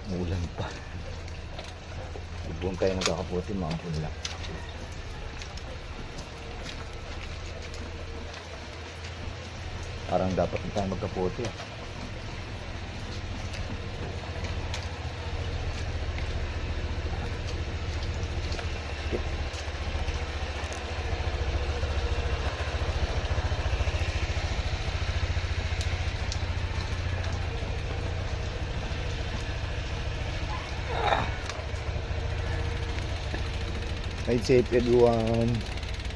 Umulan pa. Buong tayo magkakaputi mga punla. Parang dapat na tayo magkaputi ah. Ride safe everyone.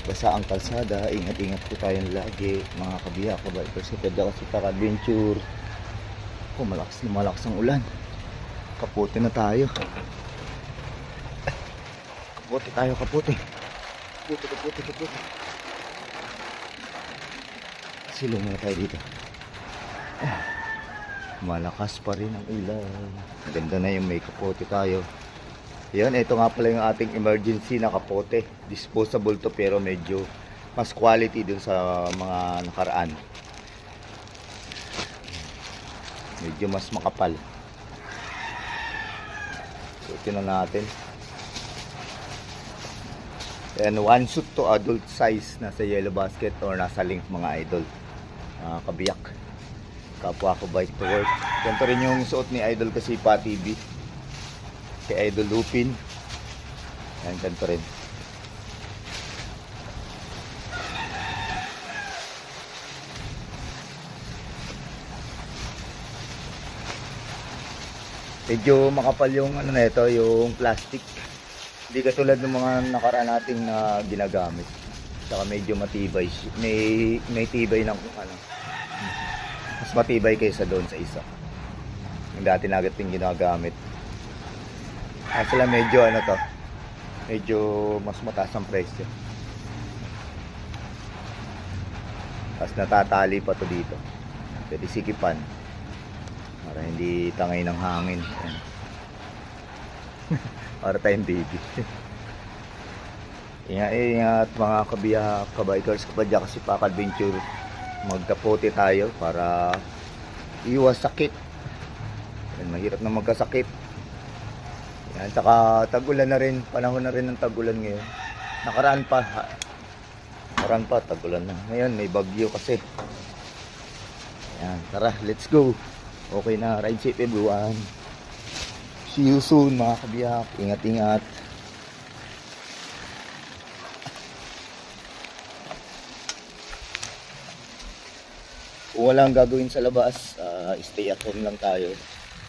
Basa ang kalsada, ingat-ingat po tayong lagi mga kabiya, kabikers. Ito kasi taka-adventure. Oh, malakas ang ulan. Kaputi na tayo. Kaputi tayo, kaputi. Kaputi. Silong na tayo dito. Malakas pa rin ang ulan. Ganda na yung may kaputi tayo. Yan, ito nga pala yung ating emergency na kapote. Disposable to pero medyo mas quality dun sa mga nakaraan. Medyo mas makapal. So, tingnan natin. And one suit to adult size. Nasa yellow basket or nasa link mga idol. Kabiyak. Kapwa ko bike to work. Ganito rin yung suot ni Idol kasi Pa TV. Kay Idol Lupin. Yan, ganito rin. Medyo makapal yung ano na ito, yung plastic. Hindi katulad ng mga nakaraan nating na ginagamit. Saka medyo matibay. May tibay ng ano. Mas matibay kaysa doon sa isa. Yung dati natin ginagamit. Sila medyo ano to, medyo mas mataas ang presyo. Tapos natatali pa to dito. Pwede sikipan para hindi tangay ng hangin. Para tayong baby. Ingat mga kabiya, kabikers, kapadya kasi paka-adventure. Magkapote tayo para iwas sakit. Mahirap na magkasakit. Yan, saka tag-ulan na rin, panahon na rin ng tag-ulan ngayon. Nakaraan pa, tag-ulan na. Ngayon may bagyo kasi. Yan, tara, let's go. Okay na, ride safe everyone. See you soon mga kabiyak. Ingat-ingat. Kung walang gagawin sa labas, stay at home lang tayo.